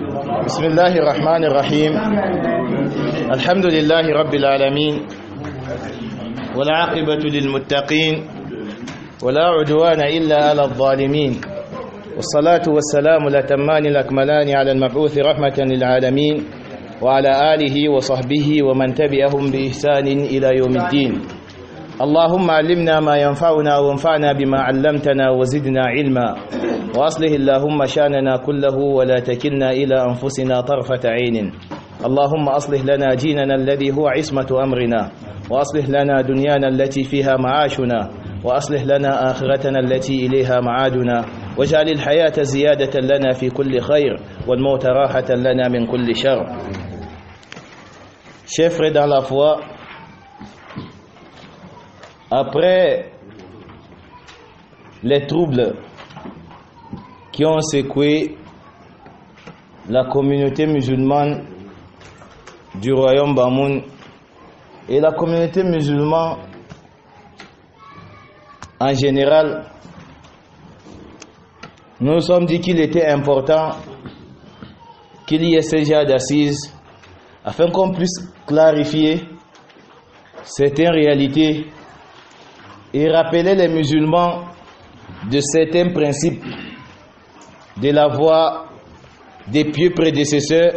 بسم الله الرحمن الرحيم الحمد لله رب العالمين والعاقبة للمتقين ولا عدوان إلا على الظالمين والصلاة والسلام الأتمان الأكملان على المبعوث رحمة للعالمين وعلى آله وصحبه ومن تبعهم بإحسان إلى يوم الدين. اللهم علمنا ما ينفعنا وانفعنا بما علمتنا وزدنا علما وأصلح اللهم شأننا كله ولا تكلنا إلى أنفسنا طرفة عين. اللهم أصلح لنا ديننا الذي هو عصمة أمرنا وأصلح لنا دنيانا التي فيها معاشنا وأصلح لنا آخرتنا التي إليها معادنا واجعل الحياة زيادة لنا في كل خير والموت راحة لنا من كل شر. Chers frères dans la foi, après les troubles qui ont secoué la communauté musulmane du royaume Bamoun et la communauté musulmane en général, nous nous sommes dit qu'il était important qu'il y ait ce genre d'assises afin qu'on puisse clarifier certaines réalités et rappeler les musulmans de certains principes de la voie des pieux prédécesseurs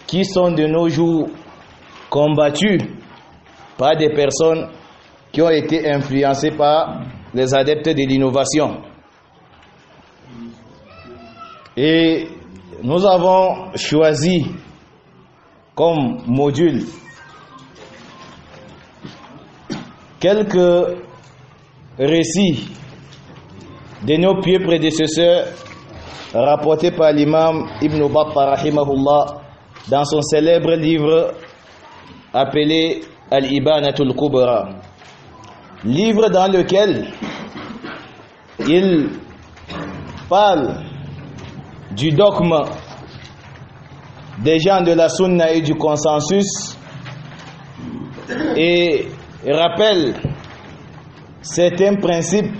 qui sont de nos jours combattus par des personnes qui ont été influencées par les adeptes de l'innovation. Et nous avons choisi comme module quelques récits de nos pieux prédécesseurs rapportés par l'imam Ibn Battah rahimahullah dans son célèbre livre appelé Al-Ibanatul Kubra, livre dans lequel il parle du dogme des gens de la sunna et du consensus et rappelle certains principes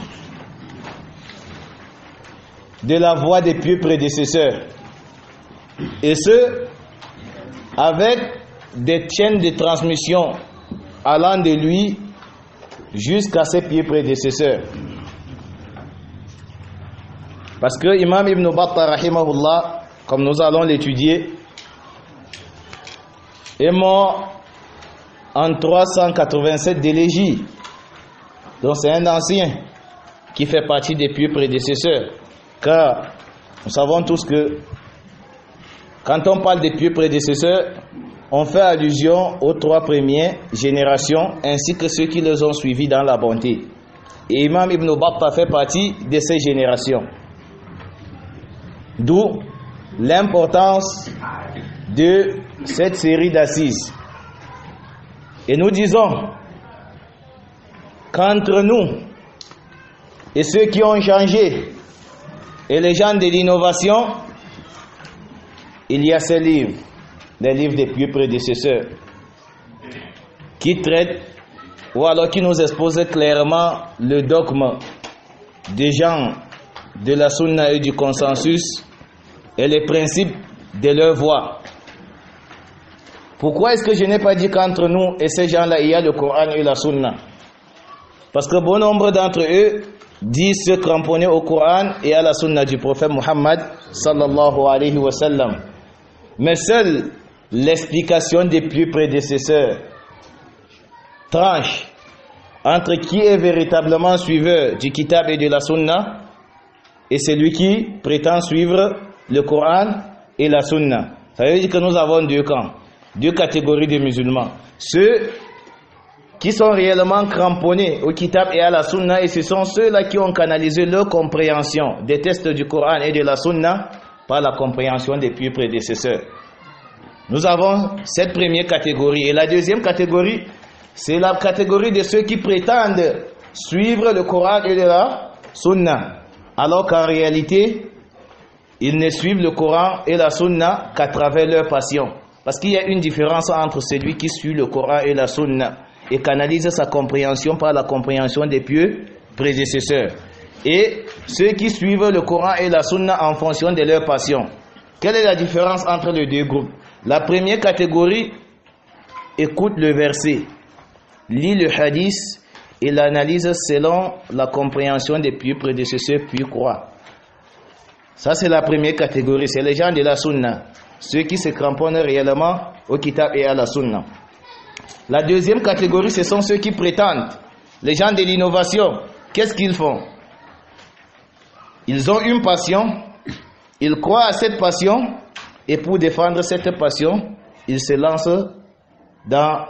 de la voie des pieux prédécesseurs, et ce avec des chaînes de transmission allant de lui jusqu'à ses pieux prédécesseurs. Parce que Imam Ibn Battah rahimahullah, comme nous allons l'étudier, est mort en 387 de l'Hégire. Donc c'est un ancien qui fait partie des pieux prédécesseurs. Car nous savons tous que quand on parle des pieux prédécesseurs, on fait allusion aux trois premières générations ainsi que ceux qui les ont suivis dans la bonté. Et Imam Ibn Battah fait partie de ces générations. D'où l'importance de cette série d'assises. Et nous disons qu'entre nous et ceux qui ont changé et les gens de l'innovation, il y a ces livres, les livres des pieux prédécesseurs, qui traitent ou alors qui nous exposent clairement le dogme des gens de la sunna et du consensus et les principes de leur voie. Pourquoi est-ce que je n'ai pas dit qu'entre nous et ces gens-là, il y a le Coran et la sunna? Parce que bon nombre d'entre eux disent se cramponner au Coran et à la sunna du prophète Muhammad sallallahu alayhi wa sallam. Mais seule l'explication des plus prédécesseurs tranche entre qui est véritablement suiveur du kitab et de la sunna et celui qui prétend suivre le Coran et la sunna. Ça veut dire que nous avons deux camps, deux catégories de musulmans. Ceux qui sont réellement cramponnés au kitab et à la sunna, et ce sont ceux-là qui ont canalisé leur compréhension des textes du Coran et de la sunna par la compréhension des pieux prédécesseurs. Nous avons cette première catégorie. Et la deuxième catégorie, c'est la catégorie de ceux qui prétendent suivre le Coran et de la sunna, alors qu'en réalité, ils ne suivent le Coran et la sunna qu'à travers leur passion. Parce qu'il y a une différence entre celui qui suit le Coran et la sunna et canalise sa compréhension par la compréhension des pieux prédécesseurs, et ceux qui suivent le Coran et la sunna en fonction de leur passion. Quelle est la différence entre les deux groupes? La première catégorie écoute le verset, lit le hadith et l'analyse selon la compréhension des pieux prédécesseurs puis croit. Ça c'est la première catégorie, c'est les gens de la sunna, ceux qui se cramponnent réellement au kitab et à la sunna. La deuxième catégorie, ce sont ceux qui prétendent, les gens de l'innovation. Qu'est-ce qu'ils font? Ils ont une passion, ils croient à cette passion, et pour défendre cette passion, ils se lancent dans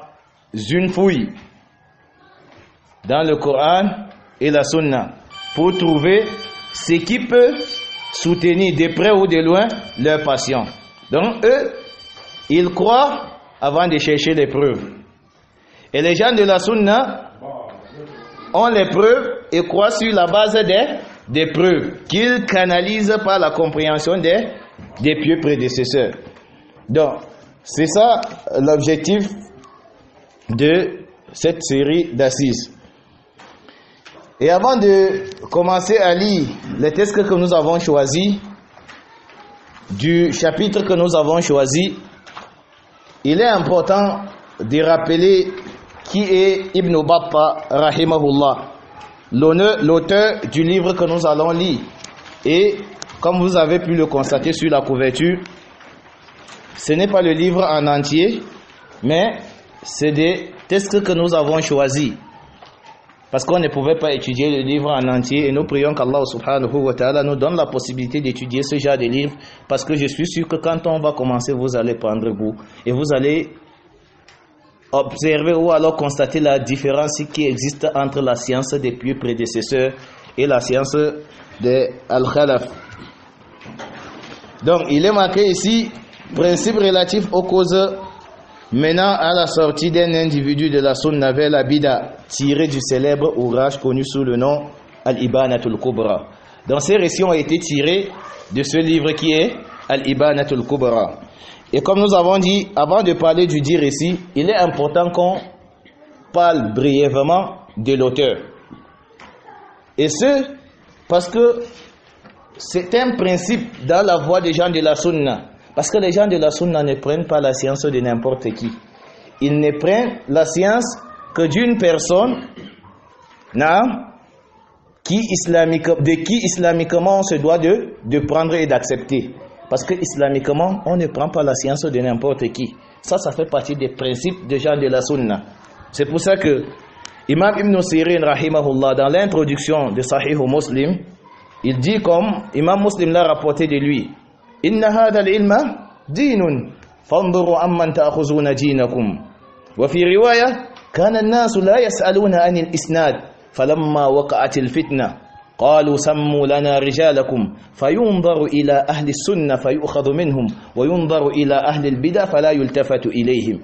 une fouille, dans le Coran et la Sunna, pour trouver ce qui peut soutenir de près ou de loin leur passion. Donc eux, ils croient avant de chercher les preuves. Et les gens de la Sunna ont les preuves et croient sur la base des preuves qu'ils canalisent par la compréhension des pieux prédécesseurs. Donc, c'est ça l'objectif de cette série d'assises. Et avant de commencer à lire les textes que nous avons choisis, du chapitre que nous avons choisi, il est important de rappeler qui est Ibn Battah rahimahullah, l'auteur du livre que nous allons lire. Et comme vous avez pu le constater sur la couverture, ce n'est pas le livre en entier, mais c'est des textes que nous avons choisis. Parce qu'on ne pouvait pas étudier le livre en entier, et nous prions qu'Allah subhanahu wa ta'ala nous donne la possibilité d'étudier ce genre de livre, parce que je suis sûr que quand on va commencer, vous allez prendre goût et vous allez observer ou alors constater la différence qui existe entre la science des pieux prédécesseurs et la science des Al-Khalaf. Donc il est marqué ici, principe relatif aux causes menant à la sortie d'un individu de la sunna vers la bida, tiré du célèbre ouvrage connu sous le nom Al-Ibanatul Kubra. Donc ces récits ont été tirés de ce livre qui est Al-Ibanatul Kubra. Et comme nous avons dit, avant de parler du dit récit, il est important qu'on parle brièvement de l'auteur. Et ce, parce que c'est un principe dans la voie des gens de la sunna. Parce que les gens de la sunna ne prennent pas la science de n'importe qui. Ils ne prennent la science que d'une personne qui islamiquement on se doit de prendre et d'accepter. Parce que islamiquement, on ne prend pas la science de n'importe qui. Ça fait partie des principes des gens de la sunna. C'est pour ça que Imam Ibn Sirin, rahimahullah, dans l'introduction de Sahih Muslim, il dit comme Imam Muslim l'a rapporté de lui, Inna hadha al-ilma dinun, fanduru amman ta'khuzuna dinakum. Wa fi riwaya, kana an-nasu la yas'aluna anil isnad, falamma waqa'atil fitna. قالوا سموا لنا رجالكم فينظر إلى أهل السنة فيؤخذ منهم وينظر إلى أهل البدع فلا يلتفت إليهم.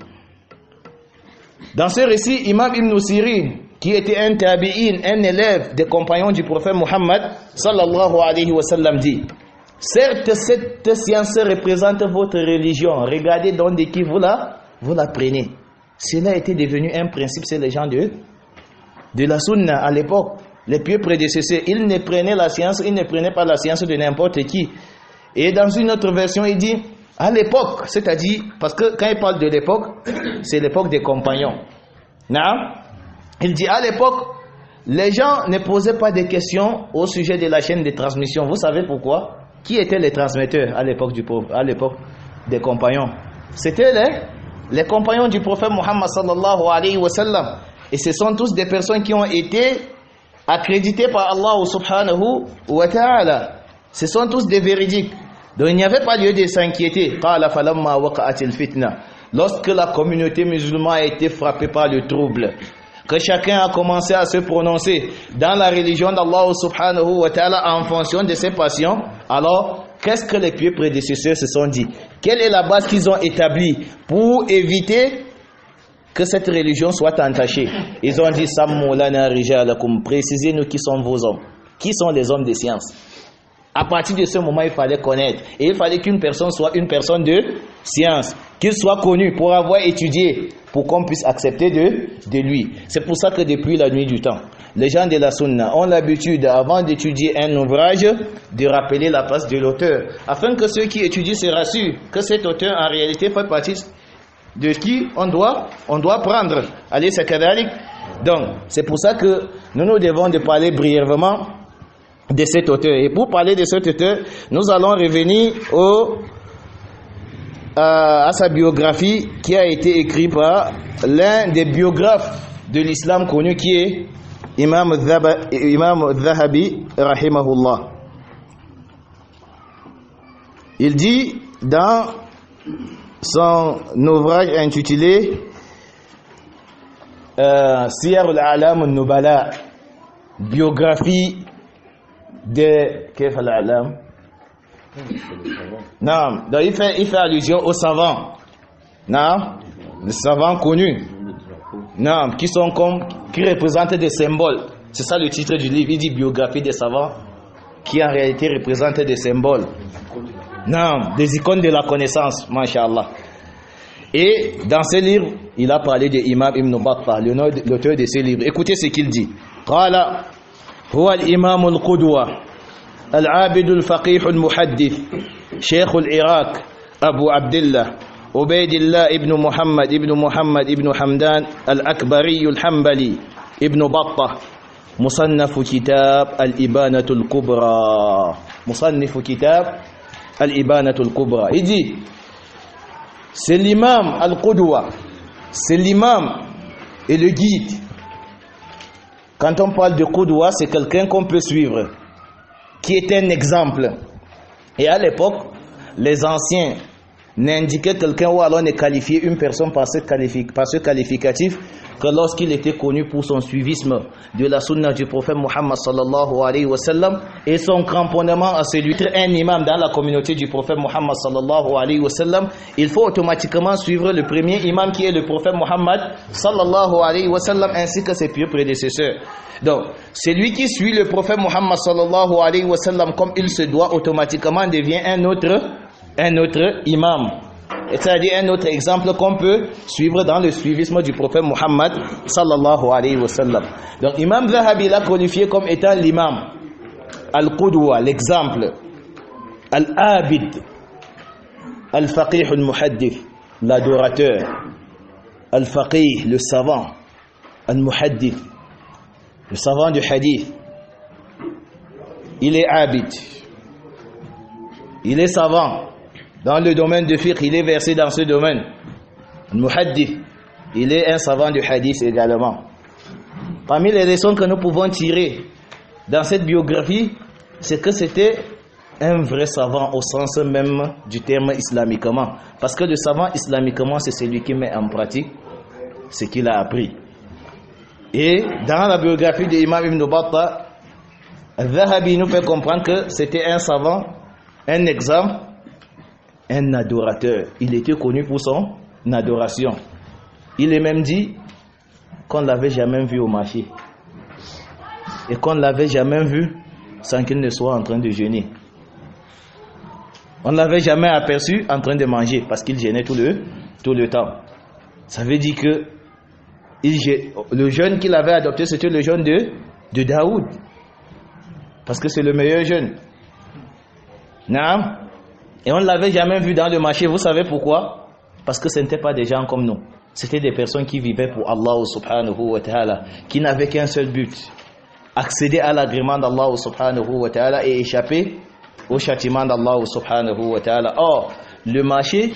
Dans ce récit, Imam Ibn Sirin, qui était un tabi'in, un élève des compagnons du prophète Muhammad sallallahu alayhi wa sallam, dit: certes, cette science représente votre religion. Regardez donc de qui vous la prenez. Cela était devenu un principe, c'est les gens de la sunna à l'époque. Les pieux prédécesseurs, ils ne prenaient la science, ils ne prenaient pas la science de n'importe qui. Et dans une autre version, il dit, à l'époque, c'est-à-dire, parce que quand il parle de l'époque, c'est l'époque des compagnons. Non? Il dit, à l'époque, les gens ne posaient pas de questions au sujet de la chaîne de transmission. Vous savez pourquoi? Qui étaient les transmetteurs à l'époque des compagnons? C'était les compagnons du prophète Muhammad sallallahu alayhi wa sallam. Et ce sont tous des personnes qui ont été accrédités par Allah subhanahu wa ta'ala. Ce sont tous des véridiques. Donc il n'y avait pas lieu de s'inquiéter. Lorsque la communauté musulmane a été frappée par le trouble, que chacun a commencé à se prononcer dans la religion d'Allah subhanahu wa ta'ala en fonction de ses passions, alors qu'est-ce que les pieux prédécesseurs se sont dit? Quelle est la base qu'ils ont établie pour éviter que cette religion soit entachée? Ils ont dit, Sammu lana rijalakum, précisez-nous qui sont vos hommes, qui sont les hommes de science. À partir de ce moment, il fallait connaître, et il fallait qu'une personne soit une personne de science, qu'il soit connu pour avoir étudié, pour qu'on puisse accepter de lui. C'est pour ça que depuis la nuit du temps, les gens de la sunna ont l'habitude, avant d'étudier un ouvrage, de rappeler la place de l'auteur, afin que ceux qui étudient se rassurent que cet auteur en réalité fait partie de qui on doit prendre. Allez, c'est kadalik. Donc, c'est pour ça que nous devons de parler brièvement de cet auteur. Et pour parler de cet auteur, nous allons revenir à sa biographie qui a été écrite par l'un des biographes de l'islam connu qui est Imam al-Zahabi rahimahullah. Il dit dans son ouvrage intitulé Siyar al-A'lam al-Nubala, biographie de Kayf al-A'lam. Non, donc il fait allusion aux savants. Non, les savants connus. Non, qui représentent des symboles. C'est ça le titre du livre. Il dit biographie des savants qui en réalité représentent des symboles. Non, des icônes de la connaissance, masha'Allah. Et dans ce livre, il a parlé de Imam Ibn Battah, l'auteur de ce livre. Écoutez ce qu'il dit. Qala huwa al-imam al-qudwa al-abid al-faqih al-muhaddith shaykh al-Iraq Abu Abdullah Ubaydillah ibn Muhammad ibn Hamdan al-Akbari al-Hanbali ibn Battah مصنف كتاب الإبانة الكبرى مصنف كتاب الإبانة الكبرى. Il dit c'est l'imam al-Qudwa, c'est l'imam et le guide. Quand on parle de Qudwa, c'est quelqu'un qu'on peut suivre, qui est un exemple. Et à l'époque, les anciens n'indiquaient quelqu'un ou alors ne qualifiaient une personne par ce qualificatif que lorsqu'il était connu pour son suivisme de la sunna du prophète Muhammad sallallahu alayhi wa sallam et son cramponnement à celui d'un imam dans la communauté du prophète Muhammad sallallahu alayhi wa sallam, il faut automatiquement suivre le premier imam qui est le prophète Muhammad sallallahu alayhi wa sallam ainsi que ses pieux prédécesseurs. Donc, celui qui suit le prophète Muhammad sallallahu alayhi wa sallam comme il se doit, automatiquement devient un autre imam. C'est-à-dire un autre exemple qu'on peut suivre dans le suivisme du prophète Muhammad sallallahu alayhi wa sallam. Donc Imam Zahabi l'a qualifié comme étant l'imam, al-Qudwa, l'exemple, al-Abid, al-Faqih al-Muhaddith, l'adorateur, al-Faqih, le savant, al-Muhaddith, le savant du hadith. Il est Abid, il est savant. Dans le domaine de fiqh, il est versé dans ce domaine. Al-Muhaddith, il est un savant du hadith également. Parmi les leçons que nous pouvons tirer dans cette biographie, c'est que c'était un vrai savant au sens même du terme islamiquement. Parce que le savant islamiquement, c'est celui qui met en pratique ce qu'il a appris. Et dans la biographie de Imam Ibn Battah, Al-Zahabi nous fait comprendre que c'était un savant, un exemple, un adorateur. Il était connu pour son adoration. Il est même dit qu'on ne l'avait jamais vu au marché. Et qu'on ne l'avait jamais vu sans qu'il ne soit en train de jeûner. On ne l'avait jamais aperçu en train de manger parce qu'il jeûnait tout le temps. Ça veut dire que le jeûne qu'il avait adopté, c'était le jeûne de Daoud. Parce que c'est le meilleur jeûne. Naam. Et on ne l'avait jamais vu dans le marché. Vous savez pourquoi? Parce que ce n'étaient pas des gens comme nous. C'était des personnes qui vivaient pour Allah subhanahu wa ta'ala, qui n'avaient qu'un seul but: accéder à l'agrément d'Allah subhanahu wa ta'ala et échapper au châtiment d'Allah subhanahu wa ta'ala. Or, le marché,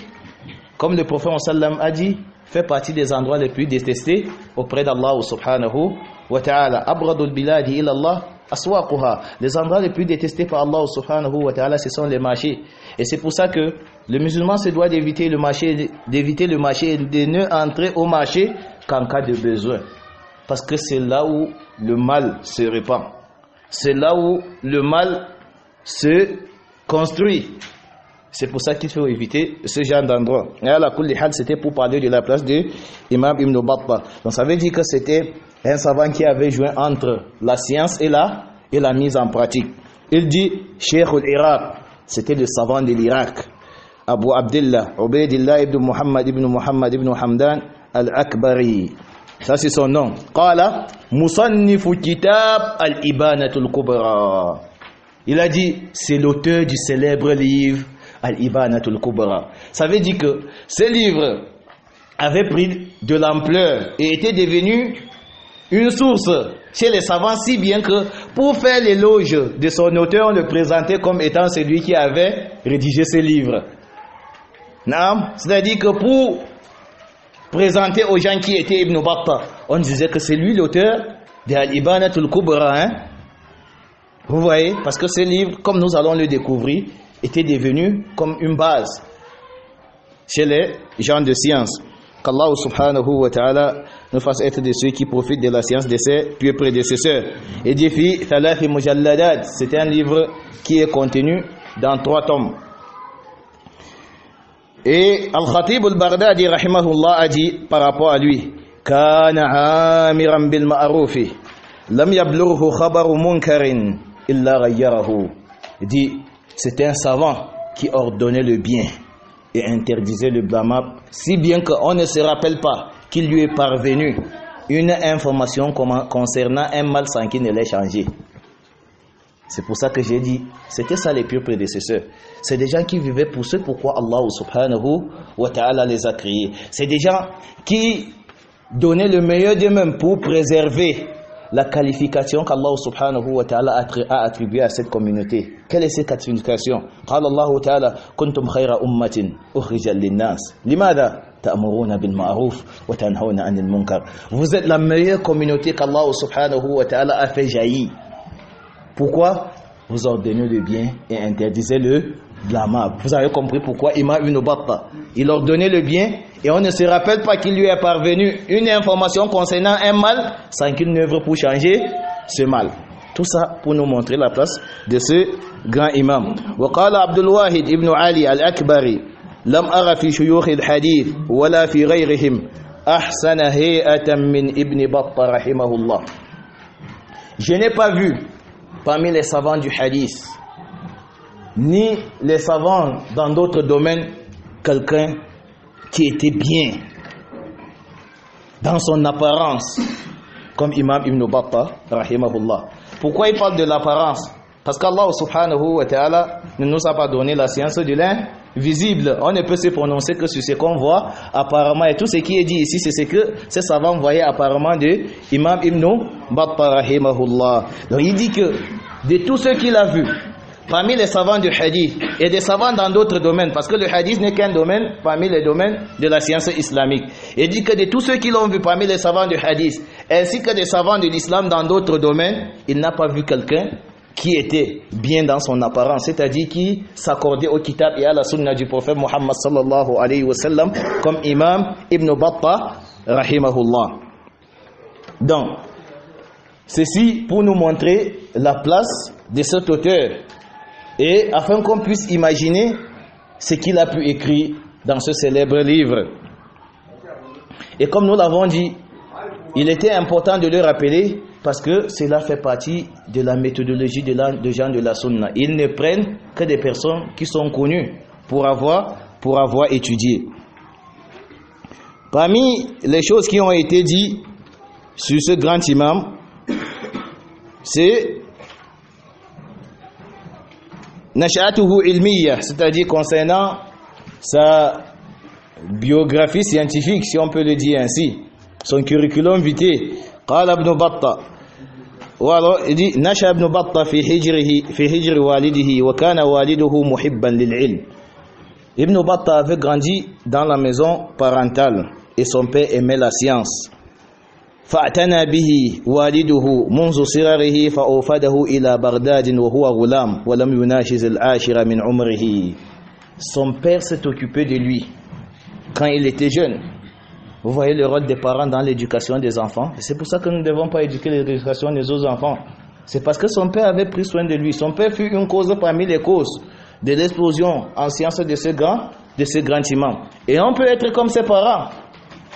comme le prophète sallam a dit, fait partie des endroits les plus détestés auprès d'Allah subhanahu wa ta'ala. Abradul biladi ila Allah aswaquha. Les endroits les plus détestés par Allah subhanahu wa ta'ala, ce sont les marchés. Et c'est pour ça que le musulman se doit d'éviter le marché et de ne entrer au marché qu'en cas de besoin. Parce que c'est là où le mal se répand. C'est là où le mal se construit. C'est pour ça qu'il faut éviter ce genre d'endroit. Et à la kulli hal, c'était pour parler de la place de Imam Ibn Battah. Donc ça veut dire que c'était un savant qui avait joué entre la science et la mise en pratique. Il dit Cheikh al-Iraq, c'était le savant de l'Irak. Abu Abdullah Ubaydillah ibn Muhammad ibn Hamdan al-Akbari. Ça c'est son nom. Qala Musannifu Kitab al-Ibanatul Kubra. Il a dit, c'est l'auteur du célèbre livre Al-Ibanatul Kubra. Ça veut dire que ce livre avait pris de l'ampleur et était devenu une source chez les savants, si bien que pour faire l'éloge de son auteur, on le présentait comme étant celui qui avait rédigé ce livre. C'est-à-dire que pour présenter aux gens qui étaient Ibn Battah, on disait que c'est lui l'auteur de Al-Ibanatul Kubra. Vous voyez, parce que ce livre, comme nous allons le découvrir, était devenu comme une base chez les gens de science. Qu'Allah subhanahu wa ta'ala nous fasse être de ceux qui profitent de la science de ses pieux prédécesseurs. Et défi Thalathi Mujalladat, c'est un livre qui est contenu dans 3 tomes. Et Al-Khatib al-Baghdadi rahimahullah a dit par rapport à lui, Kana amiran bil ma'arufi, lam yablughu khabaru munkarin illa ghayyarahu. Il dit, c'était un savant qui ordonnait le bien et interdisait le blâmable, si bien qu'on ne se rappelle pas qu'il lui est parvenu une information concernant un mal sans qu'il ne l'ait changé. C'est pour ça que j'ai dit, c'était ça les pieux prédécesseurs. C'est des gens qui vivaient pour ce pourquoi Allah subhanahu wa ta'ala les a créés. C'est des gens qui donnaient le meilleur d'eux-mêmes pour préserver la qualification qu'Allah subhanahu wa ta'ala a attribuée à cette communauté. Quelle est cette qualification? Qala Allah ta'ala kuntum khayra ummatin ukhrijat lin-nas limada ta'muruna bil ma'ruf wa tanhauna 'anil munkar. Vous êtes la meilleure communauté qu'Allah subhanahu wa ta'ala a fait jaillir. Pourquoi? Vous ordonnez le bien et interdisez le blâmable. Vous avez compris pourquoi Imam Ibn Battah, il ordonnait le bien et on ne se rappelle pas qu'il lui est parvenu une information concernant un mal sans qu'il n'œuvre pour changer ce mal. Tout ça pour nous montrer la place de ce grand imam. وقال عبد الواحد ابن علي الأكبري لم أرى في شيوخ الحديث ولا في غيرهم أحسن هيئة من ابن بطة رحمه الله. Je n'ai pas vu parmi les savants du hadith ni les savants dans d'autres domaines quelqu'un qui était bien dans son apparence comme Imam Ibn Battah rahimahullah. Pourquoi il parle de l'apparence? Parce qu'Allah subhanahu wa ta'ala ne nous a pas donné la science de l'invisible. On ne peut se prononcer que sur ce qu'on voit apparemment, et tout ce qui est dit ici, c'est ce que ces savants voyaient apparemment de Imam Ibn Battah rahimahullah. Donc il dit que de tous ceux qu'il a vus parmi les savants du hadith et des savants dans d'autres domaines, parce que le hadith n'est qu'un domaine parmi les domaines de la science islamique. Il dit que de tous ceux qui l'ont vu parmi les savants du hadith ainsi que des savants de l'islam dans d'autres domaines, il n'a pas vu quelqu'un qui était bien dans son apparence, c'est-à-dire qui s'accordait au kitab et à la sunna du prophète Muhammad sallallahu alayhi wa sallam comme Imam Ibn Battah rahimahullah. Donc, ceci pour nous montrer la place de cet auteur et afin qu'on puisse imaginer ce qu'il a pu écrire dans ce célèbre livre. Et comme nous l'avons dit, il était important de le rappeler parce que cela fait partie de la méthodologie des gens de la sunna. Ils ne prennent que des personnes qui sont connues pour avoir étudié. Parmi les choses qui ont été dites sur ce grand imam, c'est Nash'atuhu ilmiya, c'est-à-dire concernant sa biographie scientifique, si on peut le dire ainsi, son curriculum vitae. Qala Ibn Battah, il dit Nasha Ibn Battah fi hijri walidihi wa kana waliduhu muhibban lil ilm. Ibn Battah avait grandi dans la maison parentale et son père aimait la science. فاعتنى به والده منذ صغره فأوفده إلى بغداد وهو غلام ولم يناهز العاشر من عمره. Son père s'est occupé de lui quand il était jeune. Vous voyez le rôle des parents dans l'éducation des enfants. C'est pour ça que nous ne devons pas éduquer l'éducation des autres enfants. C'est parce que son père avait pris soin de lui. Son père fut une cause parmi les causes de l'explosion en sciences de ce grand imam. Et on peut être comme ses parents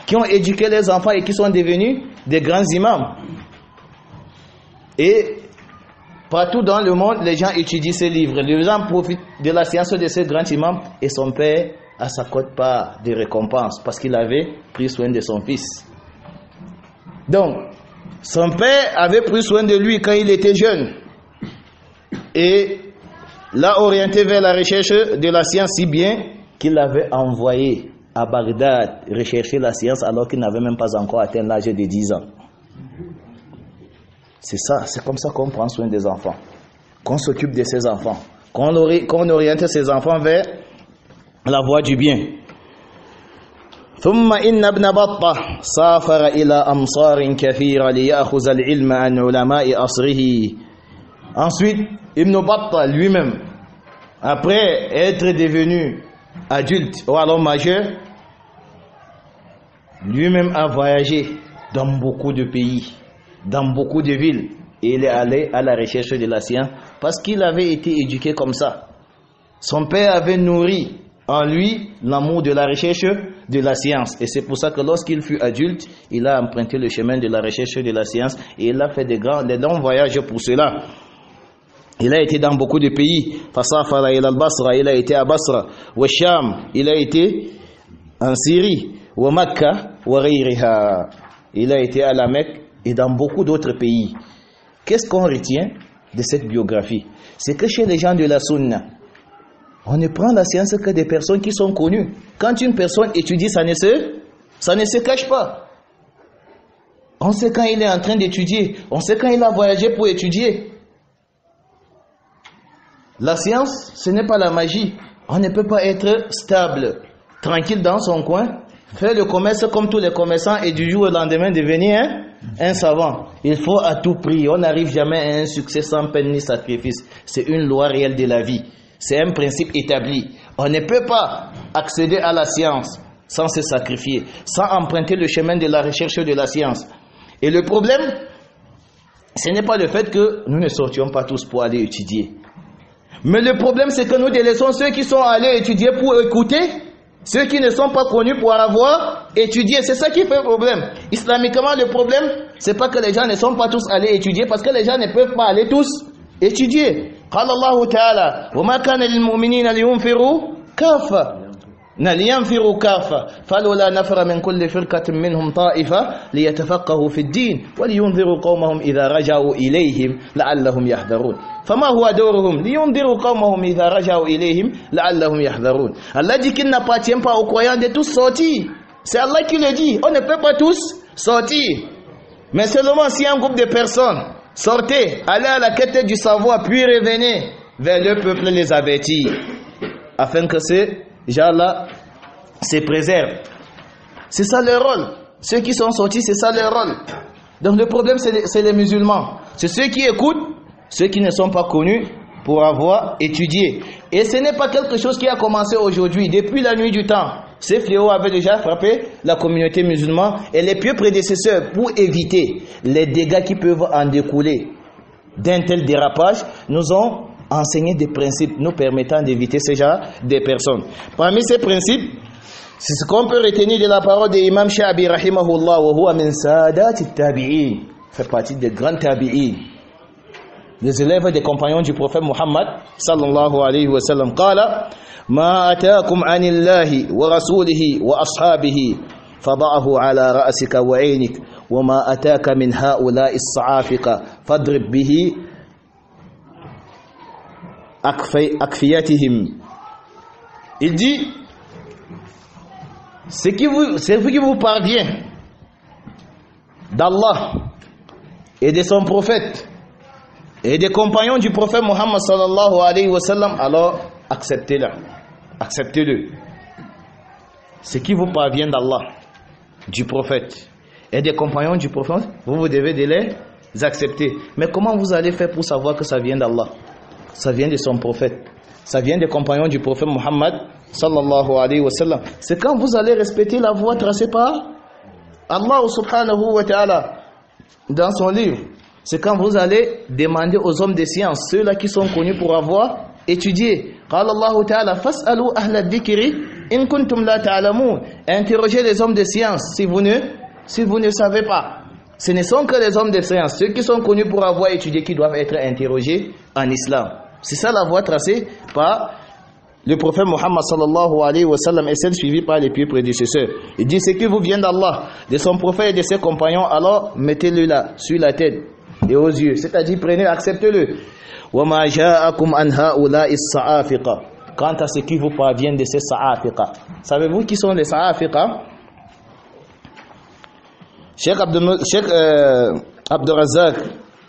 qui ont éduqué les enfants et qui sont devenus des grands imams. Et partout dans le monde, les gens étudient ces livres. Les gens profitent de la science de ce grand imam et son père a sa quote-part de récompense parce qu'il avait pris soin de son fils. Donc, son père avait pris soin de lui quand il était jeune et l'a orienté vers la recherche de la science si bien qu'il l'avait envoyé à Bagdad rechercher la science alors qu'il n'avait même pas encore atteint l'âge de 10 ans. C'est ça, c'est comme ça qu'on prend soin des enfants, qu'on s'occupe de ses enfants, qu'on oriente ses enfants vers la voie du bien. ثم إن ابن بطة سافر إلى أمصار كثيرة ليأخذ العلم عن علماء عصره. Ensuite, Ibn Battah lui-même, après être devenu adulte ou alors majeur, lui-même a voyagé dans beaucoup de pays, dans beaucoup de villes, et il est allé à la recherche de la science parce qu'il avait été éduqué comme ça. Son père avait nourri en lui l'amour de la recherche de la science, et c'est pour ça que lorsqu'il fut adulte, il a emprunté le chemin de la recherche de la science et il a fait des longs voyages pour cela. Il a été dans beaucoup de pays. Fasafara ila al-Basra, il a été à Basra. Wa Sham, il a été en Syrie. Wa Makkah, wa ghayriha, il a été à la Mecque et dans beaucoup d'autres pays. Qu'est-ce qu'on retient de cette biographie? C'est que chez les gens de la Sunna, on ne prend la science que des personnes qui sont connues. Quand une personne étudie, ça ne se cache pas. On sait quand il est en train d'étudier. On sait quand il a voyagé pour étudier. La science, ce n'est pas la magie. On ne peut pas être stable, tranquille dans son coin, faire le commerce comme tous les commerçants et du jour au lendemain devenir un savant. Il faut à tout prix. On n'arrive jamais à un succès sans peine ni sacrifice. C'est une loi réelle de la vie. C'est un principe établi. On ne peut pas accéder à la science sans se sacrifier, sans emprunter le chemin de la recherche de la science. Et le problème, ce n'est pas le fait que nous ne sortions pas tous pour aller étudier. Mais le problème, c'est que nous délaissons ceux qui sont allés étudier pour écouter, ceux qui ne sont pas connus pour avoir étudié. C'est ça qui fait le problème. Islamiquement, le problème, c'est pas que les gens ne sont pas tous allés étudier, parce que les gens ne peuvent pas aller tous étudier. قال الله تعالى وما كان للمؤمنين لينفروا كافة فلولا نفر من كل فرقة منهم طائفة ليتفقهوا في الدين ولينذروا قومهم إذا رجعوا إليهم لعلهم يحذرون. فما هو دورهم لينذروا قومهم إذا رجعوا إليهم لعلهم يحذرون. Allah dit qu'il n'appartient pas aux croyants de tous sortir. C'est Allah qui le dit. On ne peut pas tous sortir. Mais seulement si un groupe de personnes sortez, allez à la quête du savoir, puis revenez vers le peuple les avertir, afin que ces gens-là se préservent. C'est ça leur rôle. Ceux qui sont sortis, c'est ça leur rôle. Donc le problème, c'est les musulmans. C'est ceux qui écoutent, ceux qui ne sont pas connus pour avoir étudié. Et ce n'est pas quelque chose qui a commencé aujourd'hui, depuis la nuit du temps. Ces fléaux avaient déjà frappé la communauté musulmane et les pieux prédécesseurs pour éviter les dégâts qui peuvent en découler d'un tel dérapage, nous ont enseigné des principes nous permettant d'éviter ce genre de personnes. Parmi ces principes, c'est ce qu'on peut retenir de la parole de l'imam Sha'bi rahimahullah, wa huwa min sadati tabi'in, fait partie des grands tabi'in, les élèves des compagnons du prophète Muhammad sallallahu alayhi wa sallam. Qala ما أتاكم عن الله ورسوله وأصحابه فضعه على رأسك وعينك وما أتاك من هؤلاء الصعافقة فاضرب به أكفيتهم. Il dit, ce qui vous parvient d'Allah et de son prophète et des compagnons du prophète Muhammad sallallahu alayhi wa sallam, alors acceptez-le. Acceptez-le. Ce qui vous parvient d'Allah, du prophète et des compagnons du prophète, vous devez de les accepter. Mais comment vous allez faire pour savoir que ça vient d'Allah? Ça vient de son prophète. Ça vient des compagnons du prophète Muhammad sallallahu alayhi wa sallam. C'est quand vous allez respecter la voie tracée par Allah subhanahu wa ta'ala dans son livre. C'est quand vous allez demander aux hommes de science, ceux-là qui sont connus pour avoir étudié. قال الله تعالى فاسألوا أهل الذكر إن كنتم لا تعلمون. Interrogez les hommes de science si vous ne savez pas. Ce ne sont que les hommes de science, ceux qui sont connus pour avoir étudié, qui doivent être interrogés en islam. C'est ça la voie tracée par le prophète Mohammed sallallahu alayhi wa sallam est celle suivie par les pieux prédécesseurs. Il dit ce qui vous vient d'Allah, de son prophète et de ses compagnons, alors mettez-le là, sur la tête et aux yeux. C'est-à-dire prenez, acceptez-le. وَمَا جَاءَكُمْ أَنْ هَؤُلَاءِ السَّعَافِقَ. Quant à ce qui vous parvient de ces sa'afiqa. Savez-vous qui sont les sa'afiqa? Cheikh Abdurrazzaq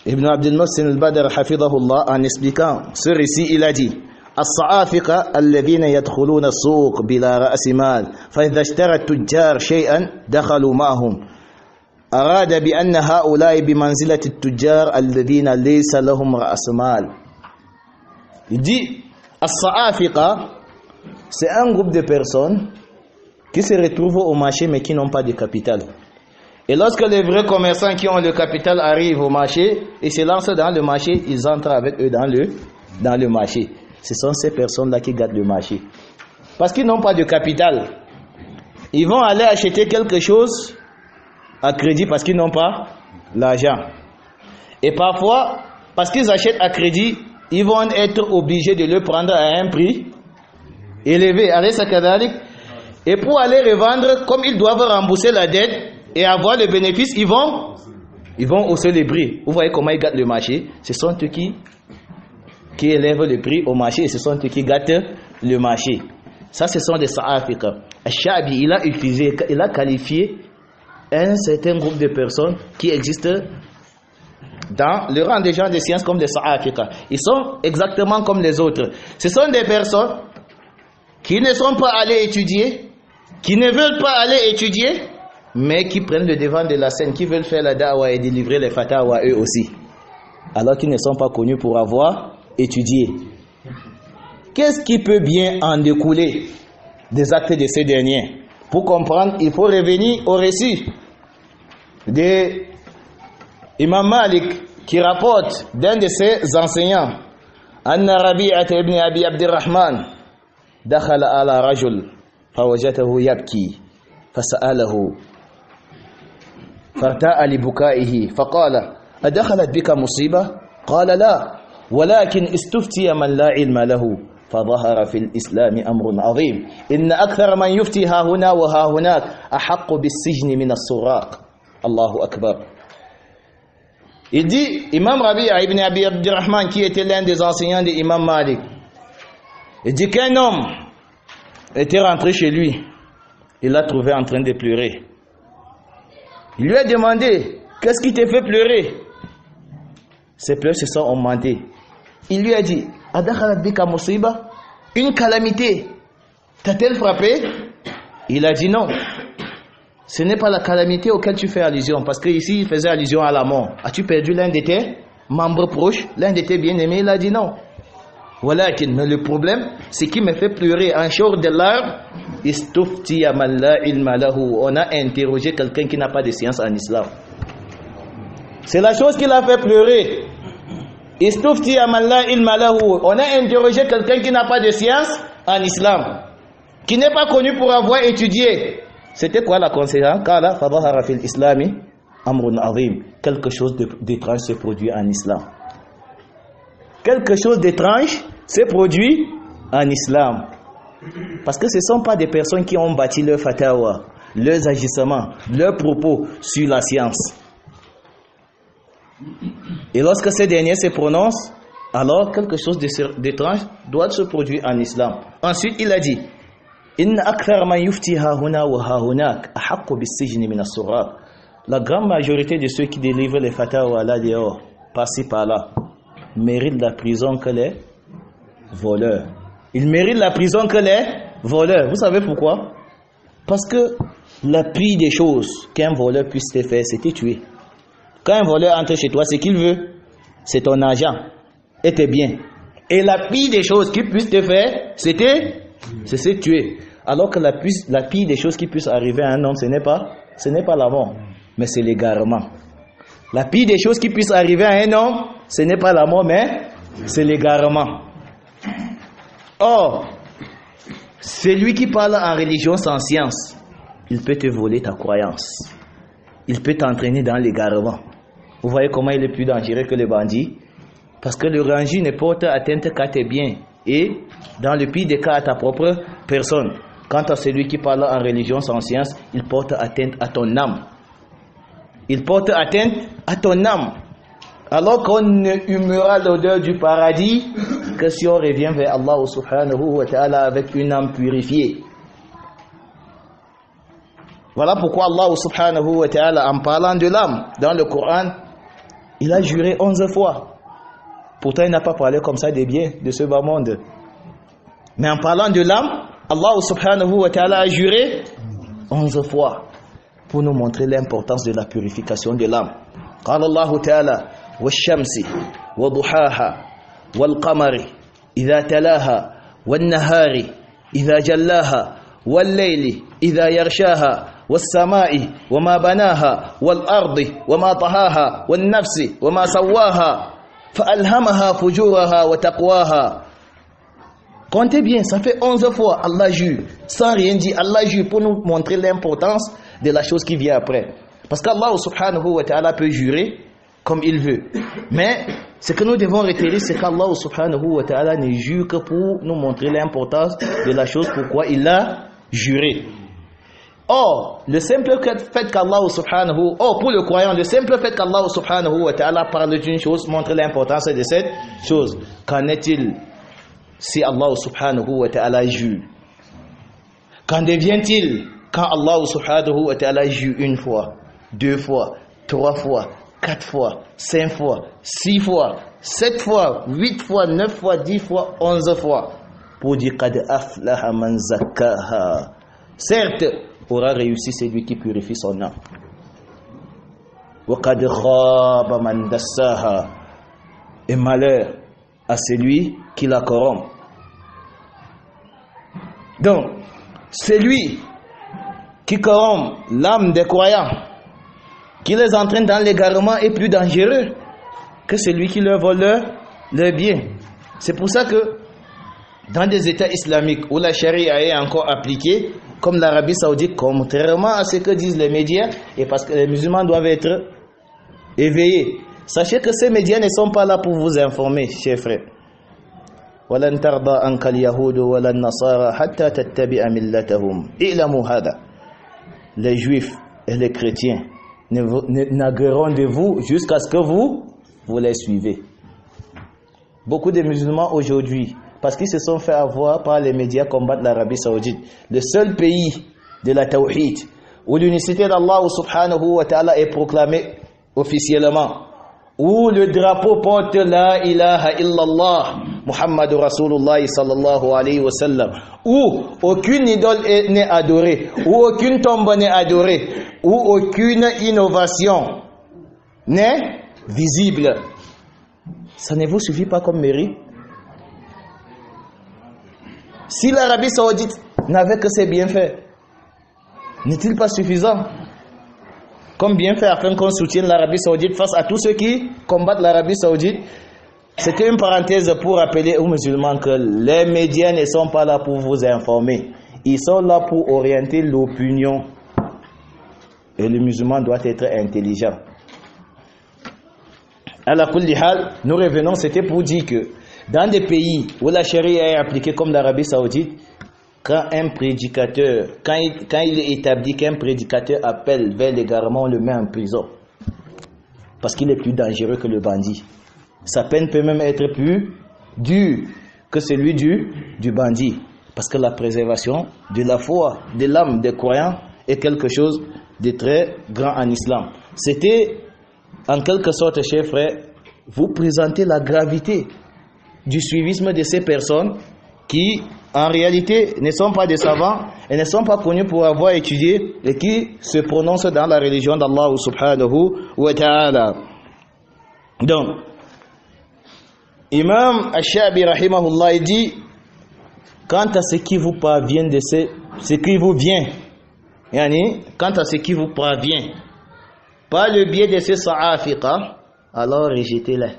Ibn Abdul Muhsin al-Badr hafidahullah, en expliquant ce récit, il a dit الصعافقة الذين يدخلون السوق بلا رأس مال فإذا اشترى التجار شيئا دخلوا معهم أراد بأن هؤلاء بمنزلة التجار الذين ليس لهم رأس مال. Il dit الصعافقة, c'est un groupe de personnes qui se retrouvent au marché mais qui n'ont pas de capital. Et lorsque les vrais commerçants qui ont le capital arrivent au marché et se lancent dans le marché, ils entrent avec eux dans le marché. Ce sont ces personnes-là qui gardent le marché. Parce qu'ils n'ont pas de capital. Ils vont aller acheter quelque chose à crédit parce qu'ils n'ont pas l'argent. Et parfois, parce qu'ils achètent à crédit, ils vont être obligés de le prendre à un prix élevé. Et pour aller revendre, comme ils doivent rembourser la dette et avoir le bénéfice, ils vont hausser les prix. Vous voyez comment ils gardent le marché? Ce sont eux qui élèvent le prix au marché et ce sont eux qui gâtent le marché. Ça, ce sont des sa'afiqa. Al-Sha'bi, il a qualifié un certain groupe de personnes qui existent dans le rang des gens de sciences comme des sa'afiqa. Ils sont exactement comme les autres. Ce sont des personnes qui ne sont pas allées étudier, qui ne veulent pas aller étudier, mais qui prennent le devant de la scène, qui veulent faire la da'wa et délivrer les fatawa eux aussi, alors qu'ils ne sont pas connus pour avoir étudié. Qu'est-ce qui peut bien en découler des actes de ces derniers? Pour comprendre, il faut revenir au récit de Imam Malik qui rapporte d'un de ses enseignants, Anna Rabi'at ibn Abi Abdirrahman dakhala ala rajul fawajatahu yabki fasa'alahu فارتاء لبكائه فقال أدخلت بك مصيبة؟ قال لا ولكن استفتي من لا علم له فظهر في الإسلام أمر عظيم إن أكثر من يفتي ها هنا وها هناك أحق بالسجن من السراق. الله أكبر. Il dit, Imam Rabi'a ibn Abi Abdirrahman, qui était l'un des enseignants de Imam Malik, il dit qu'un homme était rentré chez lui, il l'a trouvé en train de pleurer. Il lui a demandé, qu'est-ce qui te fait pleurer? Ses pleurs se sont augmentés. Il lui a dit, Adakhalat bika musiba, une calamité t'a-t-elle frappé? Il a dit non. Ce n'est pas la calamité auquel tu fais allusion, parce qu'ici il faisait allusion à la mort. As-tu perdu l'un de tes membres proches, l'un de tes bien-aimés? Il a dit non. Voilà, mais le problème, c'est qu'il me fait pleurer en chaud de larmes. On a interrogé quelqu'un qui n'a pas de science en islam. C'est la chose qui l'a fait pleurer. On a interrogé quelqu'un qui n'a pas de science en islam, qui n'est pas connu pour avoir étudié. C'était quoi la conséquence? Quelque chose d'étrange se produit en islam. Quelque chose d'étrange se produit en islam. Parce que ce ne sont pas des personnes qui ont bâti leur fatawa, leurs agissements, leurs propos sur la science. Et lorsque ces derniers se prononcent, alors quelque chose d'étrange doit se produire en islam. Ensuite, il a dit, la grande majorité de ceux qui délivrent les fatawa là dehors, par-ci par-là, méritent la prison que les voleurs. Ils méritent la prison que les voleurs. Vous savez pourquoi? Parce que la pire des choses qu'un voleur puisse te faire, c'est te tuer. Quand un voleur entre chez toi, ce qu'il veut, c'est ton argent et tes biens. Et la pire des choses qu'il puisse te faire, c'est se tuer. Alors que la pire des choses qui puissent arriver à un homme, ce n'est pas la mort, mais c'est l'égarement. La pire des choses qui puissent arriver à un homme, ce n'est pas la mort, mais c'est l'égarement. Or, celui qui parle en religion sans science, il peut te voler ta croyance. Il peut t'entraîner dans l'égarement. Vous voyez comment il est plus dangereux que le bandit? Parce que le bandit ne porte atteinte qu'à tes biens et Dans le pire des cas, à ta propre personne. Quant à celui qui parle en religion sans science, il porte atteinte à ton âme. Il porte atteinte à ton âme. Alors qu'on ne humera l'odeur du paradis que si on revient vers Allah subhanahu wa ta'ala avec une âme purifiée. Voilà pourquoi Allah subhanahu wa ta'ala, en parlant de l'âme dans le Coran, il a juré 11 fois. Pourtant il n'a pas parlé comme ça des biens de ce bas monde. Mais en parlant de l'âme, Allah subhanahu wa ta'ala a juré 11 fois pour nous montrer l'importance de la purification de l'âme. قال الله تعالى والشمس وضحاها والقمر إذا تلاها والنهار إذا جلاها والليل إذا يغشاها والسماء وما بناها والأرض وما طهاها والنفس وما سواها فألهمها فجورها وتقواها. Comptez bien, ça fait 11 fois Allah jure, sans rien dire, Allah jure pour nous montrer l'importance de la chose qui vient après. Parce qu'Allah subhanahu wa ta'ala peut jurer comme il veut. Mais ce que nous devons retenir, c'est qu'Allah subhanahu wa ta'ala ne jure que pour nous montrer l'importance de la chose pourquoi il a juré. Or, le simple fait qu'Allah subhanahu, pour le croyant, le simple fait qu'Allah subhanahu wa ta'ala parle d'une chose montre l'importance de cette chose. Qu'en est-il si Allah subhanahu wa ta'ala jure? Qu'en devient-il quand Allah subhanahu wa ta'ala jure une fois, 2 fois, 3 fois, 4 fois, 5 fois, 6 fois, 7 fois, 8 fois, 9 fois, 10 fois, 11 fois pour dire qad aflaha man zakkaha. Certes, aura réussi celui qui purifie son âme. Wa qad khaba man dassaha. Et malheur à celui qui la corrompt. Donc, celui qui corrompt l'âme des croyants, qui les entraîne dans l'égarement, est plus dangereux que celui qui leur vole leur bien. C'est pour ça que dans des États islamiques où la charia est encore appliquée, comme l'Arabie Saoudite, contrairement à ce que disent les médias, et parce que les musulmans doivent être éveillés, sachez que ces médias ne sont pas là pour vous informer, chers frères. وَلَنْ تَرْضَى عَنْكَ الْيَهُودُ وَلَا النَّصَارَى حَتَّى تَتَّبِعَ مِلَّتَهُمْ اعْلَمُوا هَذَا. Les juifs et les chrétiens n'agréeront de vous jusqu'à ce que vous les suivez. Beaucoup de musulmans aujourd'hui, parce qu'ils se sont fait avoir par les médias, combattent l'Arabie Saoudite, le seul pays de la Tawhid où l'unicité d'Allah subhanahu wa ta'ala est proclamée officiellement, où le drapeau porte la ilaha illallah Muhammad Rasulullah sallallahu alayhi wa sallam, où aucune idole n'est adorée, où aucune tombe n'est adorée, où aucune innovation n'est visible. Ça ne vous suffit pas comme mérite? Si l'Arabie Saoudite n'avait que ses bienfaits, n'est-il pas suffisant comme bienfait afin qu'on soutienne l'Arabie Saoudite face à tous ceux qui combattent l'Arabie Saoudite? C'était une parenthèse pour rappeler aux musulmans que les médias ne sont pas là pour vous informer. Ils sont là pour orienter l'opinion. Et le musulman doit être intelligent. À la kulli hal, nous revenons, c'était pour dire que dans des pays où la charia est appliquée comme l'Arabie Saoudite, quand un prédicateur, quand il est établi qu'un prédicateur appelle vers l'égarement, on le met en prison. Parce qu'il est plus dangereux que le bandit. Sa peine peut même être plus dure que celui du bandit. Parce que la préservation de la foi, de l'âme des croyants est quelque chose de très grand en islam. C'était en quelque sorte, chers frères, vous présenter la gravité du suivisme de ces personnes qui en réalité ne sont pas des savants et ne sont pas connus pour avoir étudié et qui se prononcent dans la religion d'Allah subhanahu wa ta'ala. Donc, Imam Ash-Shabi rahimahullah dit, quant à ce qui vous parvient de ce qui vous vient, quant à ce qui vous parvient par le biais de ces sa'afiqa, alors rejetez-les.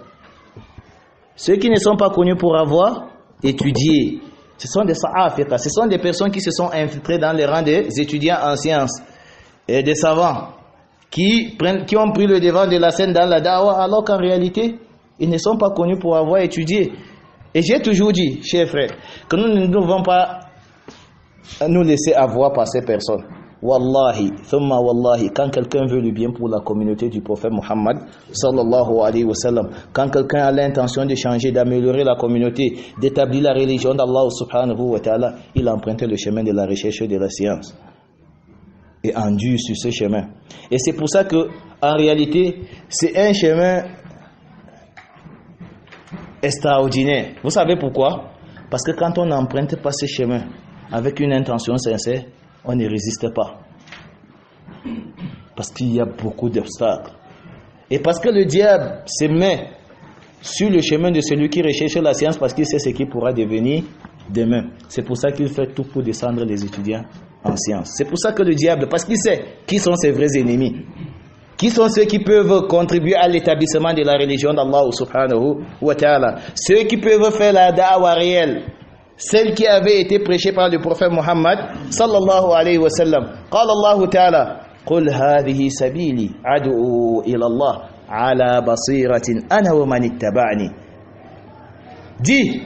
Ceux qui ne sont pas connus pour avoir étudié, ce sont des sa'afiqa, ce sont des personnes qui se sont infiltrées dans les rangs des étudiants en sciences et des savants qui ont pris le devant de la scène dans la da'wah, alors qu'en réalité, ils ne sont pas connus pour avoir étudié. Et j'ai toujours dit, chers frères, que nous ne devons pas nous laisser avoir par ces personnes. Wallahi, thumma wallahi, quand quelqu'un veut le bien pour la communauté du prophète Muhammad sallallahu alayhi wa sallam, quand quelqu'un a l'intention de changer, d'améliorer la communauté, d'établir la religion d'Allah subhanahu wa ta'ala, il emprunte le chemin de la recherche et de la science et endure sur ce chemin. Et c'est pour ça que, en réalité, c'est un chemin extraordinaire. Vous savez pourquoi? Parce que quand on n'emprunte pas ce chemin avec une intention sincère, on ne résiste pas. Parce qu'il y a beaucoup d'obstacles. Et parce que le diable se met sur le chemin de celui qui recherche la science parce qu'il sait ce qu'il pourra devenir demain. C'est pour ça qu'il fait tout pour descendre les étudiants en sciences. C'est pour ça que le diable, parce qu'il sait qui sont ses vrais ennemis, qui sont ceux qui peuvent contribuer à l'établissement de la religion d'Allah subhanahu wa ta'ala, ceux qui peuvent faire la da'wa réelle, celle qui avait été prêchée par le prophète Muhammad sallallahu alayhi wa sallam. Qala Allah ta'ala, qul hadhihi sabili ad'u ila Allah ala basiratin ana wa man ittaba'ani. Dis,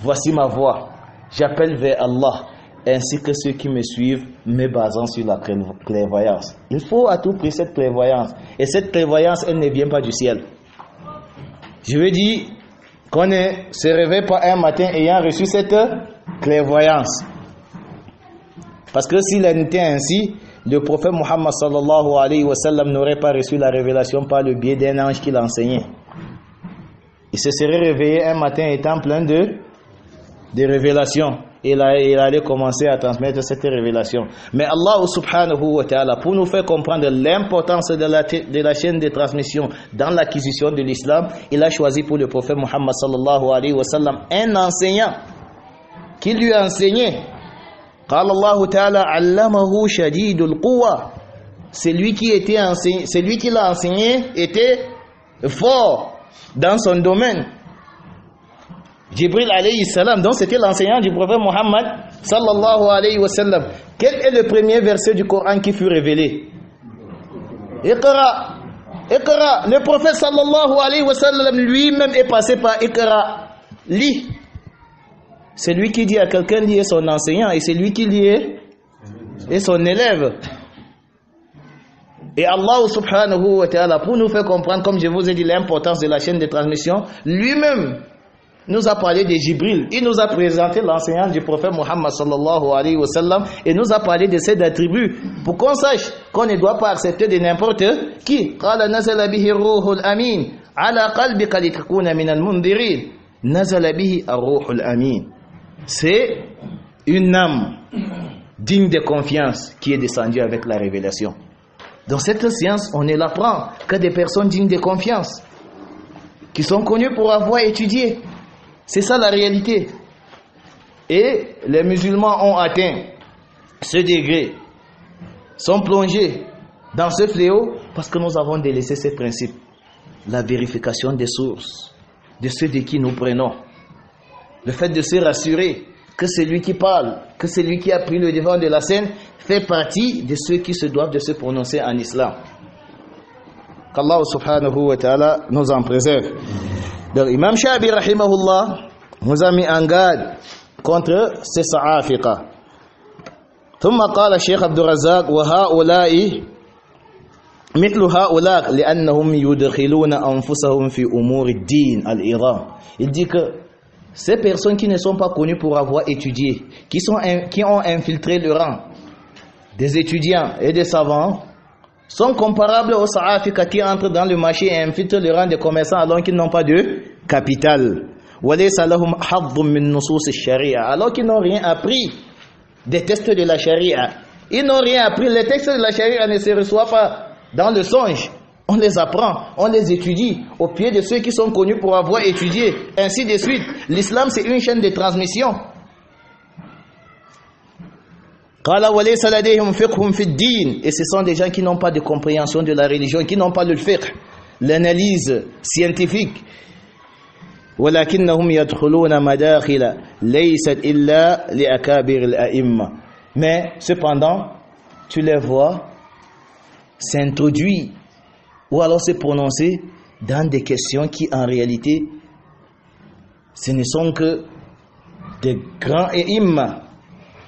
voici ma voix, j'appelle vers Allah ainsi que ceux qui me suivent, me basant sur la clairvoyance. Il faut à tout prix cette clairvoyance. Et cette clairvoyance, elle ne vient pas du ciel. Je veux dire qu'on ne se réveille pas un matin ayant reçu cette clairvoyance. Parce que s'il en était ainsi, le prophète Muhammad sallallahu alayhi wa sallam n'aurait pas reçu la révélation par le biais d'un ange qui l'enseignait. Il se serait réveillé un matin étant plein de révélations. Il allait commencer à transmettre cette révélation. Mais Allah subhanahu wa ta'ala, pour nous faire comprendre l'importance de la chaîne de transmission dans l'acquisition de l'islam, il a choisi pour le prophète Muhammad sallallahu alayhi wa sallam un enseignant qui lui a enseigné. Qala Allah ta'ala, allamahu shadidul quwa. Celui qui l'a enseigné était fort dans son domaine. Jibril alayhi salam, donc c'était l'enseignant du prophète Muhammad sallallahu alayhi wa sallam. Quel est le premier verset du Coran qui fut révélé? Iqra. Iqra. Le prophète sallallahu alayhi wa sallam lui-même est passé par Iqra. Lis. C'est lui qui dit à quelqu'un lis est son enseignant et c'est lui qui lit est son élève. Et Allah subhanahu wa ta'ala, pour nous faire comprendre, comme je vous ai dit, l'importance de la chaîne de transmission, lui-même nous a parlé de Jibril. Il nous a présenté l'enseignant du prophète Muhammad sallallahu alayhi wa sallam et nous a parlé de ses attributs pour qu'on sache qu'on ne doit pas accepter de n'importe qui. Qala nazala bihi ar-ruhul amin ala qalbika litakuna min al-mundirin. Nazala bihi ar-ruhul amin. C'est une âme digne de confiance qui est descendue avec la révélation. Dans cette science, on ne l'apprend que des personnes dignes de confiance qui sont connues pour avoir étudié. C'est ça la réalité. Et les musulmans ont atteint ce degré, sont plongés dans ce fléau parce que nous avons délaissé ces principes. La vérification des sources, de ceux de qui nous prenons. Le fait de se rassurer que celui qui parle, que celui qui a pris le devant de la scène fait partie de ceux qui se doivent de se prononcer en islam. Qu'Allah subhanahu wa ta'ala nous en préserve. Donc, Imam Shabi rahimahullah nous a mis en garde contre ces sa'afiqa. ثم قال الشيخ عبد الرزاق وهؤلاء مثل هؤلاء لأنهم يدخلون أنفسهم في أمور الدين العظام. Il dit que ces personnes qui ne sont pas connues pour avoir étudié, qui ont infiltré le rang des étudiants et des savants, sont comparables aux sa'afiqa qui entrent dans le marché et infiltrent le rang des commerçants alors qu'ils n'ont pas de capital. Alors qu'ils n'ont rien appris des textes de la charia. Ils n'ont rien appris. Les textes de la charia ne se reçoivent pas dans le songe. On les apprend, on les étudie au pied de ceux qui sont connus pour avoir étudié, ainsi de suite. L'islam, c'est une chaîne de transmission. Et ce sont des gens qui n'ont pas de compréhension de la religion, qui n'ont pas le fiqh, l'analyse scientifique. Mais cependant, tu les vois s'introduire ou alors se prononcer dans des questions qui en réalité Ce ne sont que des grands et imams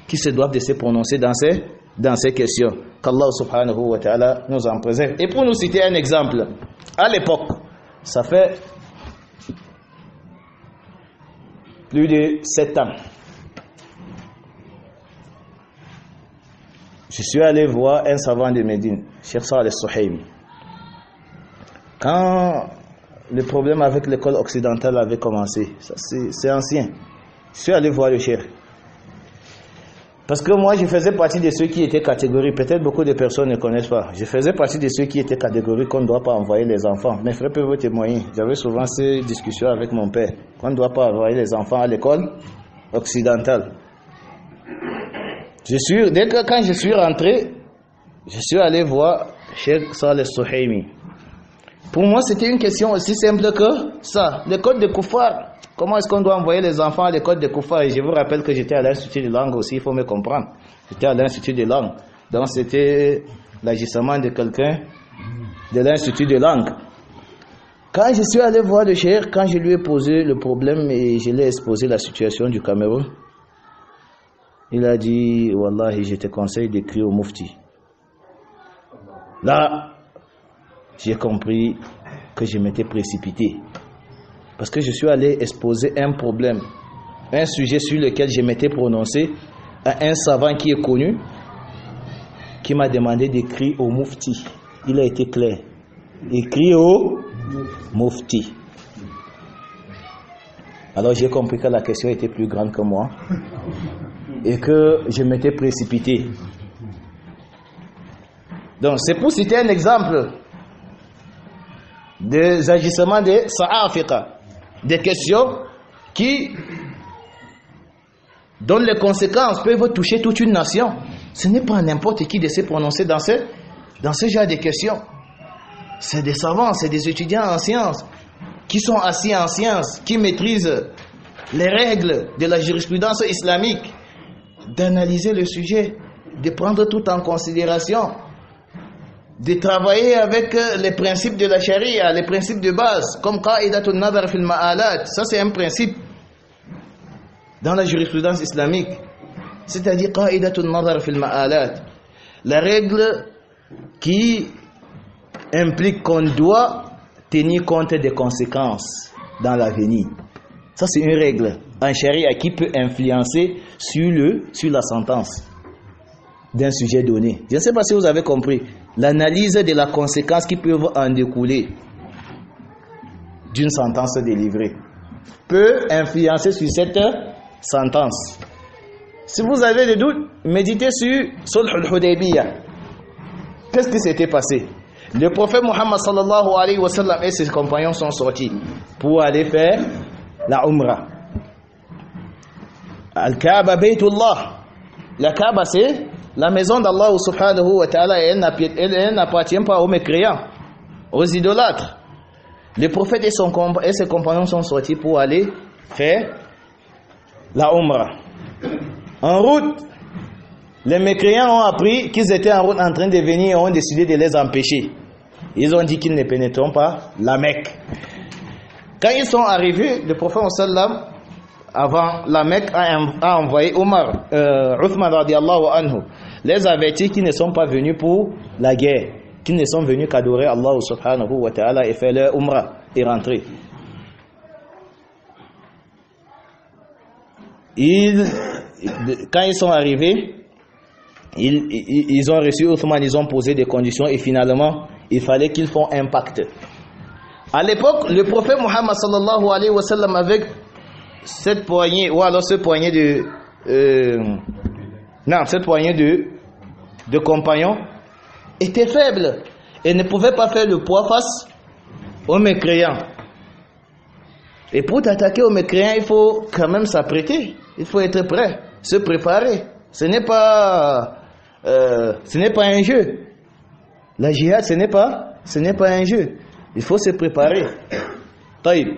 qui se doivent de se prononcer dans ces questions. Qu'Allah subhanahu wa ta'ala nous en préserve. Et pour nous citer un exemple, à l'époque, ça fait plus de 7 ans, je suis allé voir un savant de Médine, Cheikh Saleh Souhaimi. Quand le problème avec l'école occidentale avait commencé, c'est ancien, je suis allé voir le Cheikh. Parce que moi, je faisais partie de ceux qui étaient catégories. Peut-être beaucoup de personnes ne connaissent pas. Je faisais partie de ceux qui étaient catégories qu'on ne doit pas envoyer les enfants. Mes frères peuvent vous témoigner. J'avais souvent ces discussions avec mon père. Qu'on ne doit pas envoyer les enfants à l'école occidentale. Quand je suis rentré, je suis allé voir Cheikh Saleh Souhaimi. Pour moi, c'était une question aussi simple que ça. L'école de Koufar. Comment est-ce qu'on doit envoyer les enfants à l'école de Koufar? Et je vous rappelle que j'étais à l'Institut de langue aussi, il faut me comprendre. J'étais à l'Institut de langue. Donc c'était l'agissement de quelqu'un de l'Institut de langue. Quand je suis allé voir le cheikh, quand je lui ai posé le problème et je l'ai exposé la situation du Cameroun, il a dit, Wallahi, je te conseille d'écrire au Mufti. Là, j'ai compris que je m'étais précipité. Parce que je suis allé exposer un problème, un sujet sur lequel je m'étais prononcé à un savant qui est connu, qui m'a demandé d'écrire au Mufti. Il a été clair. Écrit au Mufti. Alors j'ai compris que la question était plus grande que moi et que je m'étais précipité. Donc c'est pour citer un exemple des agissements des Sa'afika. Des questions qui, dont les conséquences peuvent toucher toute une nation. Ce n'est pas n'importe qui de se prononcer dans ce genre de questions. C'est des savants, c'est des étudiants en sciences, qui sont assis en sciences, qui maîtrisent les règles de la jurisprudence islamique, d'analyser le sujet, de prendre tout en considération, de travailler avec les principes de la charia, les principes de base, comme qa'idatun nadar fil ma'alat. Ça, c'est un principe dans la jurisprudence islamique. C'est-à-dire qa'idatun nadar fil ma'alat. La règle qui implique qu'on doit tenir compte des conséquences dans l'avenir. Ça, c'est une règle en charia qui peut influencer sur la sentence d'un sujet donné. Je ne sais pas si vous avez compris. L'analyse de la conséquence qui peut en découler d'une sentence délivrée peut influencer sur cette sentence. Si vous avez des doutes, méditez sur Sulh al-Hudaybiyah. Qu'est-ce qui s'était passé? Le prophète Muhammad sallallahu alayhi wa sallam et ses compagnons sont sortis pour aller faire la Umrah. Al-Kaaba Baytullah. La Kaaba, c'est la maison d'Allah subhanahu wa ta'ala, et elle n'appartient pas aux mécréants, aux idolâtres. Le prophète et ses compagnons sont sortis pour aller faire la Umrah. En route, les mécréants ont appris qu'ils étaient en route en train de venir et ont décidé de les empêcher. Ils ont dit qu'ils ne pénétreront pas la Mecque. Quand ils sont arrivés, le prophète sallam, avant la Mecque, a envoyé Uthman radiallahu anhu, les avertis qui ne sont pas venus pour la guerre, qui ne sont venus qu'adorer Allah subhanahu wa ta'ala et faire leur umrah et rentrer. Quand ils sont arrivés, ils ont reçu Uthman, ils ont posé des conditions et finalement, il fallait qu'ils font un pacte. À l'époque, le prophète Muhammad sallallahu alayhi wa sallam avec cette poignée, ou alors ce poignée de compagnons était faible et ne pouvait pas faire le poids face aux mécréants. Et pour t'attaquer aux mécréants, il faut quand même s'apprêter, il faut être prêt, se préparer. Ce n'est pas un jeu. La jihad, ce n'est pas un jeu. Il faut se préparer. Taïb.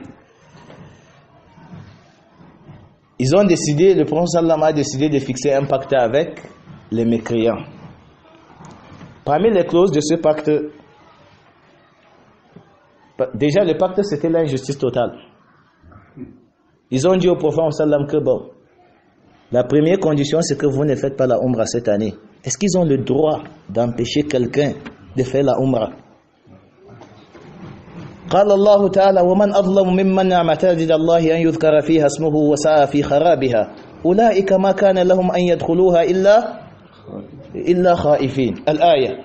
Ils ont décidé, le prophète sallam a décidé de fixer un pacte avec les mécréants. Parmi les clauses de ce pacte, déjà le pacte c'était l'injustice totale. Ils ont dit au prophète sallam que bon, la première condition c'est que vous ne faites pas la Umrah cette année. Est-ce qu'ils ont le droit d'empêcher quelqu'un de faire la Umrah? قال الله تعالى ومن أظلم ممن منع مساجد الله أن يذكر فيها اسمه وسعى في خرابها أولئك ما كان لهم أن يدخلوها إلا خائفين. الآية.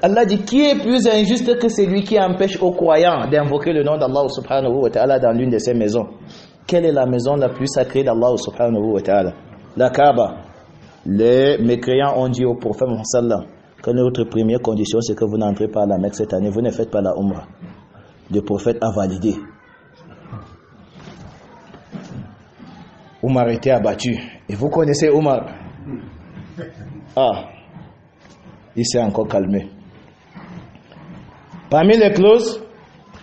Allah dit qui est plus injuste que celui qui empêche aux croyants d'invoquer le nom d'Allah subhanahu wa ta'ala dans l'une de ses maisons. Quelle est la maison la plus sacrée d'Allah subhanahu wa ta'ala? La Kaaba. Les mécréants ont dit au prophète sallam que notre première condition c'est que vous n'entrez pas à la Mecque cette année, vous ne faites pas la Umrah. Le prophète a validé. Omar était abattu. Et vous connaissez Omar? Ah, il s'est encore calmé. Parmi les clauses,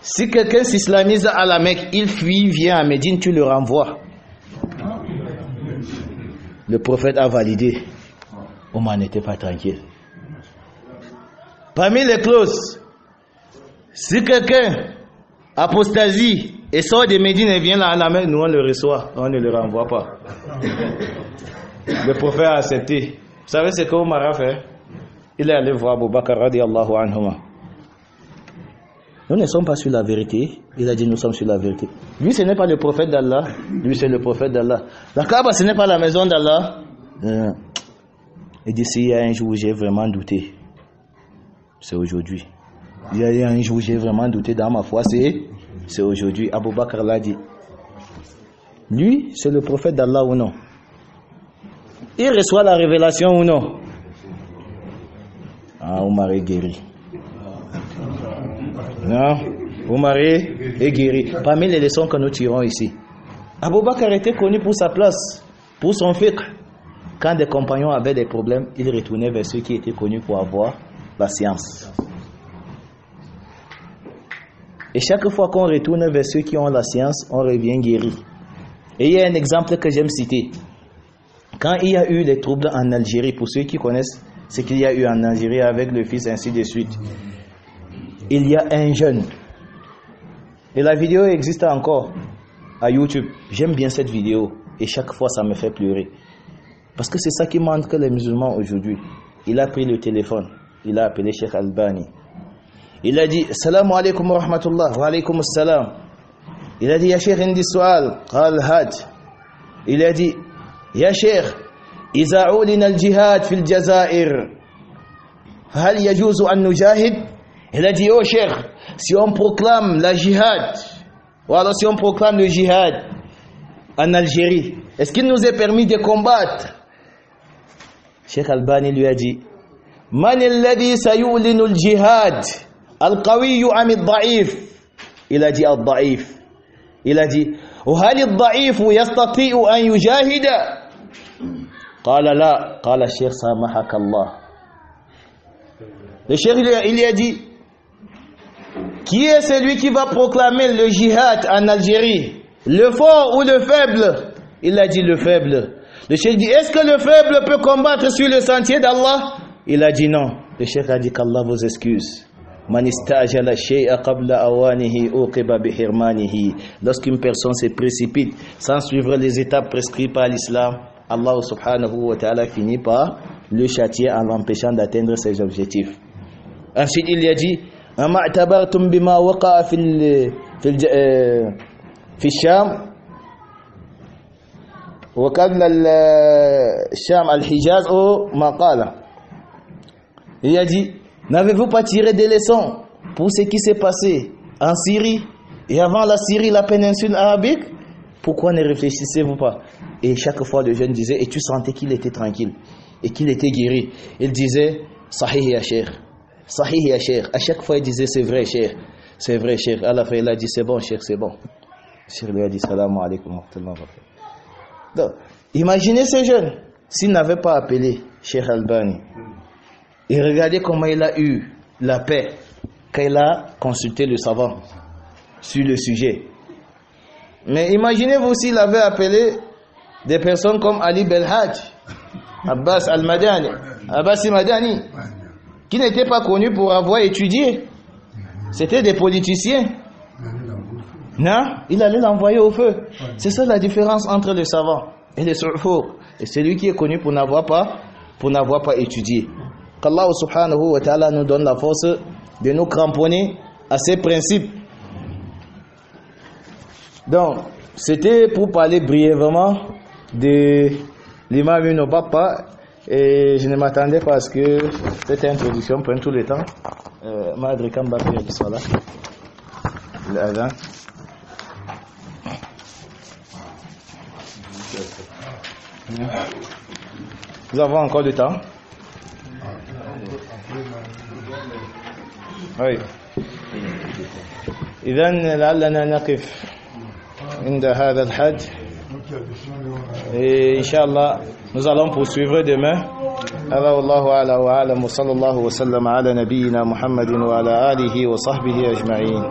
si quelqu'un s'islamise à la Mecque, il fuit, vient à Médine, tu le renvoies. Le prophète a validé. Omar n'était pas tranquille. Parmi les clauses, si quelqu'un apostasie et sort de Médine et vient là à la Mecque, nous on le reçoit, on ne le renvoie pas. Le prophète a accepté. Vous savez ce qu'Omar a fait? Il est allé voir Abu Bakr radiyallahu anhuma. Nous ne sommes pas sur la vérité. Il a dit nous sommes sur la vérité. Lui ce n'est pas le prophète d'Allah. Lui c'est le prophète d'Allah. La Kaaba ce n'est pas la maison d'Allah. Il dit s'il y a un jour où j'ai vraiment douté, c'est aujourd'hui. Il y a un jour où j'ai vraiment douté dans ma foi, c'est aujourd'hui. Abu Bakr l'a dit. Lui, c'est le prophète d'Allah ou non? Il reçoit la révélation ou non? Ah, Omar est guéri. Non, Omar est guéri. Parmi les leçons que nous tirons ici, Abu Bakr était connu pour sa place, pour son fiqh. Quand des compagnons avaient des problèmes, il retournait vers ceux qui étaient connus pour avoir la science. Et chaque fois qu'on retourne vers ceux qui ont la science, on revient guéri. Et il y a un exemple que j'aime citer. Quand il y a eu les troubles en Algérie, pour ceux qui connaissent ce qu'il y a eu en Algérie avec le fils, ainsi de suite, il y a un jeune. Et la vidéo existe encore à YouTube. J'aime bien cette vidéo. Et chaque fois, ça me fait pleurer. Parce que c'est ça qui manque les musulmans aujourd'hui. Il a pris le téléphone. Il a appelé Cheikh Albani. Il a dit Salam alaikum wa rahmatullah wa alaikum assalam. Il a dit Ya Cheikh indi su'al qal had. Il a dit Ya Cheikh iza ulina al-jihad fi al-Jazair hal yajuzu an nujahid? Il a dit oh Cheikh, si on proclame la jihad ou alors si on proclame le jihad en Algérie, est-ce qu'il nous est permis de combattre? Cheikh Albani lui a dit Man alladhi sayulinu al-jihad al-qawiyu am al-da'if? Il a dit al-da'if. Il a dit وهل الضعيف يستطيع أن يجاهد؟ قال لا. قال الشيخ سامحك الله. Le cheikh il a dit qui est celui qui va proclamer le jihad en Algérie, le fort ou le faible? Il a dit le faible. Le cheikh dit est-ce que le faible peut combattre sur le sentier d'Allah? Il a dit non. Le cheikh a dit qu'Allah vous excuse. Man istajala shay'a qabla awanihi uqiba bihirmanihi. Lorsqu'une personne se précipite sans suivre les étapes prescrites par l'islam, Allah subhanahu wa ta'ala finit par le châtier en l'empêchant d'atteindre ses objectifs. Ensuite il a dit ama atabartum bima waqa'a fi Sham wa kana al-Sham al-Hijaz ou maqala. Il a dit n'avez-vous pas tiré des leçons pour ce qui s'est passé en Syrie et avant la Syrie, la péninsule arabique? Pourquoi ne réfléchissez-vous pas? Et chaque fois le jeune disait, et tu sentais qu'il était tranquille et qu'il était guéri. Il disait, Sahih ya Cheikh, Sahih ya Cheikh. À chaque fois il disait, c'est vrai Cheikh, c'est vrai Cheikh. À la fin il a dit, c'est bon Cheikh, c'est bon. Cheikh lui a dit, salam alaikum wa rahmatullahi wa barakatuh. Donc, imaginez ce jeune, s'il n'avait pas appelé Cheikh Albani. Et regardez comment il a eu la paix quand il a consulté le savant sur le sujet. Mais imaginez-vous s'il avait appelé des personnes comme Ali Belhadj, Abbas Al-Madani, Abbas Al-Madani, qui n'étaient pas connus pour avoir étudié. C'était des politiciens. Non, il allait l'envoyer au feu. C'est ça la différence entre les savants et les su'four. Et celui qui est connu pour n'avoir pas étudié. Qu'Allah subhanahu wa ta'ala nous donne la force de nous cramponner à ces principes. Donc, c'était pour parler brièvement de l'imam Ibn Battah. Et je ne m'attendais pas à ce que cette introduction prenne tout le temps. Madre Kamba fait le salat. L'adhan. Nous avons encore du temps. Oui. إذن لعلنا نقف عند هذا الحد. Et Inch'Allah, nous allons poursuivre demain. هذا والله أعلم وأعلم وصلى الله وسلم على نبينا محمد وعلى آله وصحبه أجمعين.